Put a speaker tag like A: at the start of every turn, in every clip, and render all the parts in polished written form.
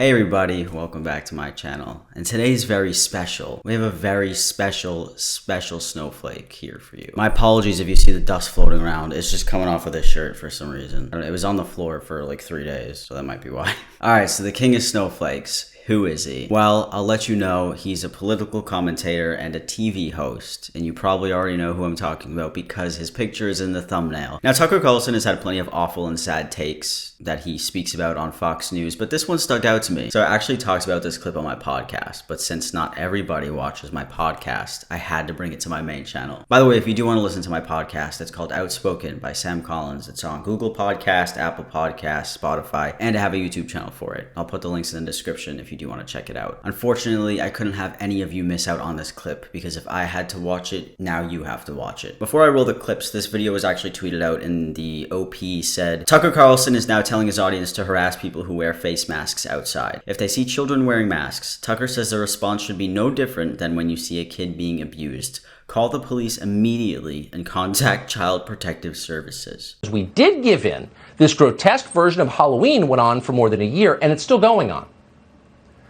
A: Hey everybody, welcome back to my channel. And today's very special. We have a very special snowflake here for you. My apologies if you see the dust floating around. It's just coming off of this shirt for some reason. It was on the floor for like 3 days, so that might be why. Alright, so the king of snowflakes. Who is he? Well, I'll let you know he's a political commentator and a TV host, and you probably already know who I'm talking about because his picture is in the thumbnail. Now, Tucker Carlson has had plenty of awful and sad takes that he speaks about on Fox News, but this one stuck out to me. So I actually talked about this clip on my podcast, but since not everybody watches my podcast, I had to bring it to my main channel. By the way, if you do want to listen to my podcast, it's called Outspoken by Sam Collins. It's on Google Podcast, Apple Podcasts, Spotify, and I have a YouTube channel for it. I'll put the links in the description if you do want to check it out. Unfortunately, I couldn't have any of you miss out on this clip because if I had to watch it, now you have to watch it. Before I roll the clips, this video was actually tweeted out and the OP said, Tucker Carlson is now telling his audience to harass people who wear face masks outside. If they see children wearing masks, Tucker says the response should be no different than when you see a kid being abused. Call the police immediately and contact Child Protective Services.
B: We did give in. This grotesque version of Halloween went on for more than a year, and it's still going on.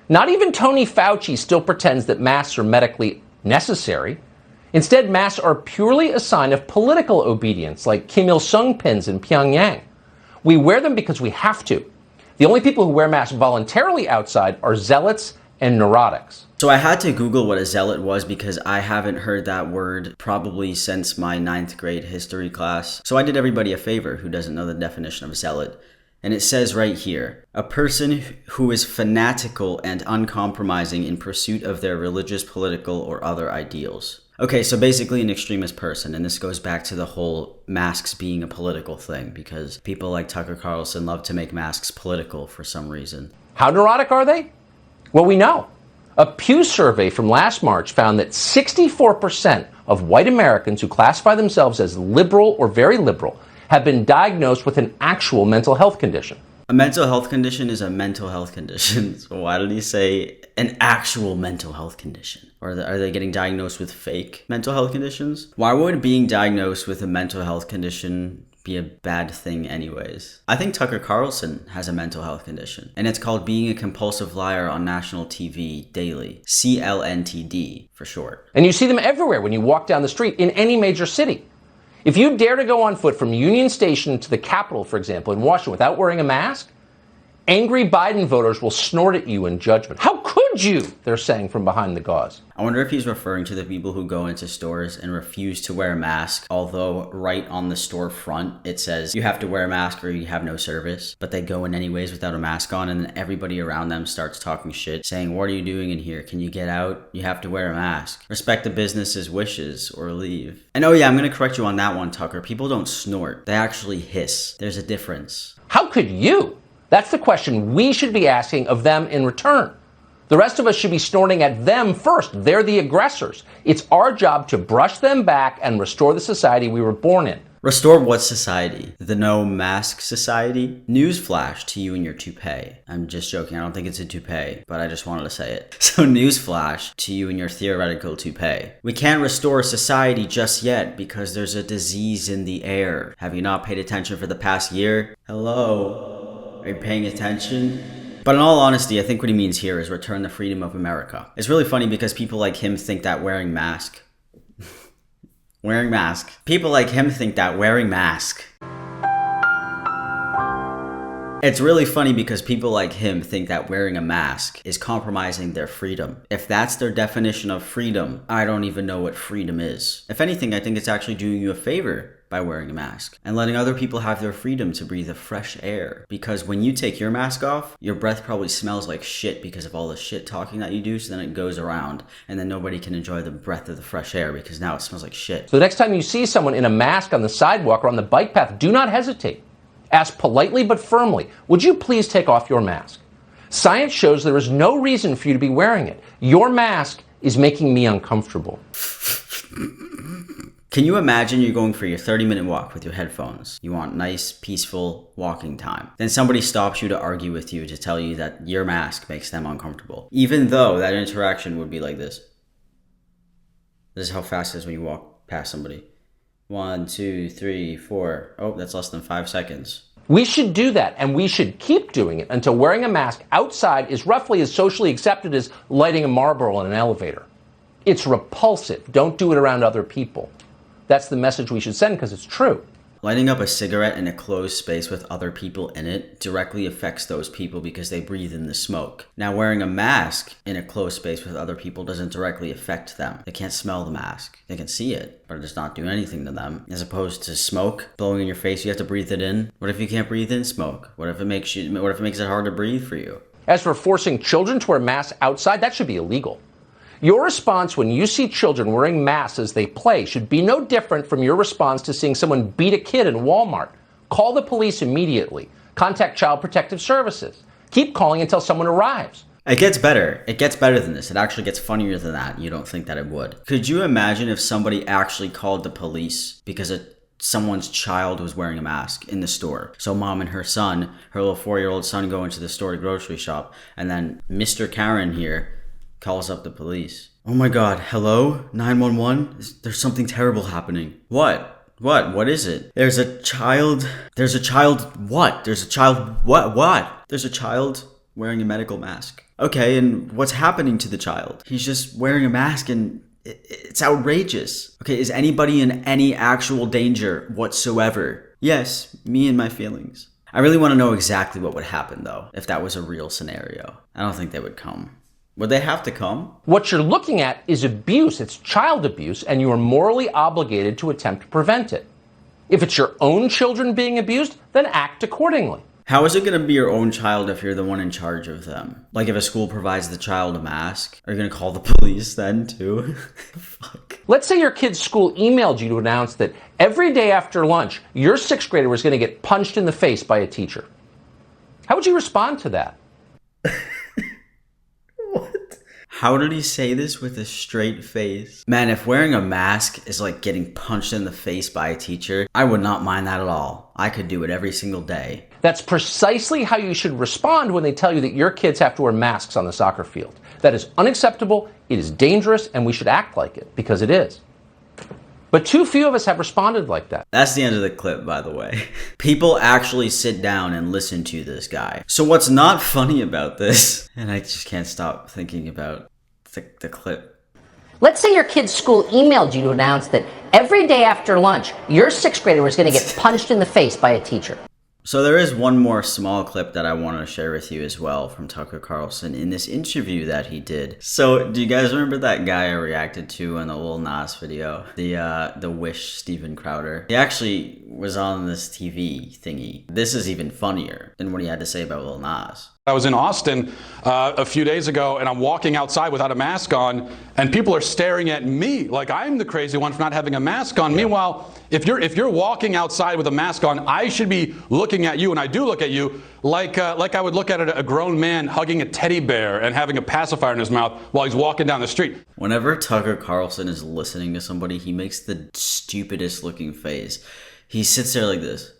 B: Not even Tony Fauci still pretends that masks are medically necessary. Instead, masks are purely a sign of political obedience, like Kim Il-sung pins in Pyongyang. We wear them because we have to. The only people who wear masks voluntarily outside are zealots and neurotics.
A: So I had to Google what a zealot was because I haven't heard that word probably since my 9th grade history class. So I did everybody a favor who doesn't know the definition of zealot. And it says right here, a person who is fanatical and uncompromising in pursuit of their religious, political, or other ideals. Okay, so basically an extremist person, and this goes back to the whole masks being a political thing because people like Tucker Carlson love to make masks political for some reason.
B: How neurotic are they? Well, we know. A Pew survey from last March found that 64% of white Americans who classify themselves as liberal or very liberal have been diagnosed with an actual mental health condition.
A: A mental health condition is a mental health condition. So why did he say an actual mental health condition? Or are they getting diagnosed with fake mental health conditions? Why would being diagnosed with a mental health condition be a bad thing anyways? I think Tucker Carlson has a mental health condition, and it's called being a compulsive liar on national TV daily. CLNTD for short.
B: And you see them everywhere when you walk down the street in any major city. If you dare to go on foot from Union Station to the Capitol, for example, in Washington without wearing a mask, angry Biden voters will snort at you in judgment. How could you? They're saying from behind the gauze.
A: I wonder if he's referring to the people who go into stores and refuse to wear a mask, although right on the store front it says you have to wear a mask or you have no service, but they go in anyways without a mask on, and then everybody around them starts talking shit, saying, what are you doing in here? Can you get out? You have to wear a mask. Respect the business's wishes or leave. And oh yeah, I'm gonna correct you on that one, Tucker. People don't snort. They actually hiss. There's a difference.
B: How could you? That's the question we should be asking of them in return. The rest of us should be snorting at them first. They're the aggressors. It's our job to brush them back and restore the society we were born in.
A: Restore what society? The no mask society? Newsflash to you and your toupee. I'm just joking. I don't think it's a toupee, but I just wanted to say it. So newsflash to you and your theoretical toupee. We can't restore society just yet because there's a disease in the air. Have you not paid attention for the past year? Hello? Are you paying attention? But in all honesty, I think what he means here is return the freedom of America. It's really funny because people like him think that People like him think that wearing mask. It's really funny because people like him think that wearing a mask is compromising their freedom. If that's their definition of freedom, I don't even know what freedom is. If anything, I think it's actually doing you a favor by wearing a mask and letting other people have their freedom to breathe the fresh air. Because when you take your mask off, your breath probably smells like shit because of all the shit talking that you do, so then it goes around and then nobody can enjoy the breath of the fresh air because now it smells like shit.
B: So the next time you see someone in a mask on the sidewalk or on the bike path, do not hesitate. Ask politely but firmly, would you please take off your mask? Science shows there is no reason for you to be wearing it. Your mask is making me uncomfortable.
A: Can you imagine you're going for your 30-minute walk with your headphones? You want nice, peaceful walking time. Then somebody stops you to argue with you to tell you that your mask makes them uncomfortable. Even though that interaction would be like this. This is how fast it is when you walk past somebody. 1, 2, 3, 4. Oh, that's less than 5 seconds.
B: We should do that, and we should keep doing it until wearing a mask outside is roughly as socially accepted as lighting a Marlboro in an elevator. It's repulsive. Don't do it around other people. That's the message we should send because it's true.
A: Lighting up a cigarette in a closed space with other people in it directly affects those people because they breathe in the smoke. Now, wearing a mask in a closed space with other people doesn't directly affect them. They can't smell the mask. They can see it, but it's not doing anything to them. As opposed to smoke blowing in your face, you have to breathe it in. What if you can't breathe in smoke? What if it makes it hard to breathe for you?
B: As for forcing children to wear masks outside, that should be illegal. Your response when you see children wearing masks as they play should be no different from your response to seeing someone beat a kid in Walmart. Call the police immediately. Contact Child Protective Services. Keep calling until someone arrives.
A: It gets better. It gets better than this. It actually gets funnier than that. You don't think that it would. Could you imagine if somebody actually called the police because someone's child was wearing a mask in the store? So mom and her son, her little 4-year-old son, go into the store to grocery shop, and then Mr. Karen here calls up the police. Oh my God, hello? 911? There's something terrible happening. What? What is it? There's a child what? There's a child wearing a medical mask. Okay, and what's happening to the child? He's just wearing a mask and it's outrageous. Okay, is anybody in any actual danger whatsoever? Yes, me and my feelings. I really want to know exactly what would happen though, if that was a real scenario. I don't think they would come. Would they have to come?
B: What you're looking at is abuse. It's child abuse, and you are morally obligated to attempt to prevent it. If it's your own children being abused, then act accordingly.
A: How is it going to be your own child if you're the one in charge of them? Like if a school provides the child a mask, are you going to call the police then too? Fuck.
B: Let's say your kid's school emailed you to announce that every day after lunch, your 6th grader was going to get punched in the face by a teacher. How would you respond to that?
A: How did he say this with a straight face? Man, if wearing a mask is like getting punched in the face by a teacher, I would not mind that at all. I could do it every single day.
B: That's precisely how you should respond when they tell you that your kids have to wear masks on the soccer field. That is unacceptable, it is dangerous, and we should act like it, because it is. But too few of us have responded like that.
A: That's the end of the clip, by the way. People actually sit down and listen to this guy. So what's not funny about this, and I just can't stop thinking about the clip.
C: Let's say your kid's school emailed you to announce that every day after lunch, your 6th grader was going to get punched in the face by a teacher.
A: So there is one more small clip that I want to share with you as well from Tucker Carlson in this interview that he did. So do you guys remember that guy I reacted to in the Lil Nas video? The Wish Steven Crowder. He actually was on this TV thingy. This is even funnier than what he had to say about Lil Nas.
D: I was in Austin a few days ago, and I'm walking outside without a mask on, and people are staring at me like I'm the crazy one for not having a mask on. Meanwhile, if you're walking outside with a mask on, I should be looking at you, and I do look at you like I would look at a grown man hugging a teddy bear and having a pacifier in his mouth while he's walking down the street.
A: Whenever Tucker Carlson is listening to somebody, he makes the stupidest looking face. He sits there like this.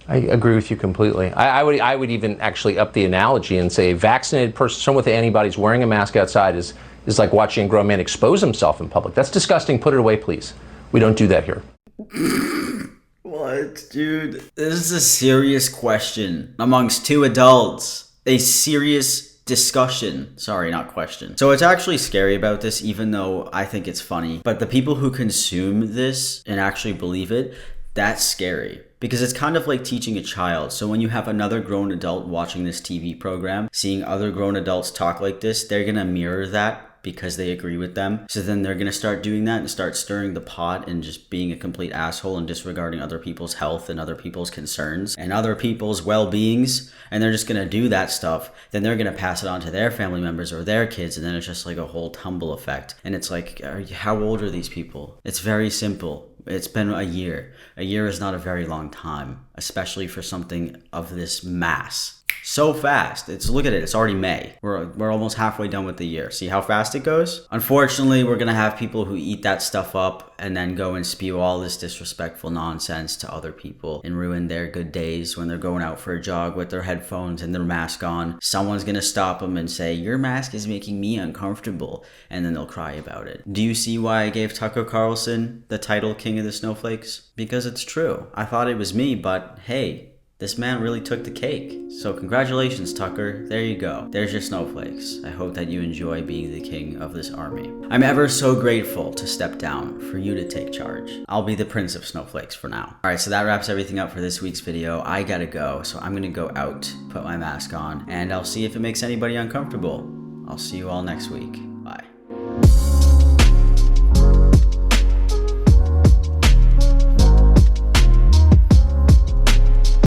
B: I agree with you completely. I would even actually up the analogy and say a vaccinated person, someone with antibodies wearing a mask outside is like watching a grown man expose himself in public. That's disgusting. Put it away, please. We don't do that here.
A: What, dude? This is a serious question amongst two adults. A serious discussion. Sorry, not question. So it's actually scary about this, even though I think it's funny. But the people who consume this and actually believe it, that's scary. Because it's kind of like teaching a child. So when you have another grown adult watching this TV program, seeing other grown adults talk like this, they're going to mirror that because they agree with them. So then they're going to start doing that and start stirring the pot and just being a complete asshole and disregarding other people's health and other people's concerns and other people's well-beings. And they're just going to do that stuff. Then they're going to pass it on to their family members or their kids. And then it's just like a whole tumble effect. And it's like, how old are these people? It's very simple. It's been a year. A year is not a very long time, especially for something of this mass. So fast. Look at it. It's already May. We're almost halfway done with the year. See how fast it goes? Unfortunately, we're gonna have people who eat that stuff up and then go and spew all this disrespectful nonsense to other people and ruin their good days when they're going out for a jog with their headphones and their mask on. Someone's gonna stop them and say, "Your mask is making me uncomfortable," and then they'll cry about it. Do you see why I gave Tucker Carlson the title King of the Snowflakes? Because it's true. I thought it was me, but hey, this man really took the cake. So congratulations, Tucker. There you go. There's your snowflakes. I hope that you enjoy being the king of this army. I'm ever so grateful to step down for you to take charge. I'll be the prince of snowflakes for now. All right, so that wraps everything up for this week's video. I gotta go, so I'm gonna go out, put my mask on, and I'll see if it makes anybody uncomfortable. I'll see you all next week.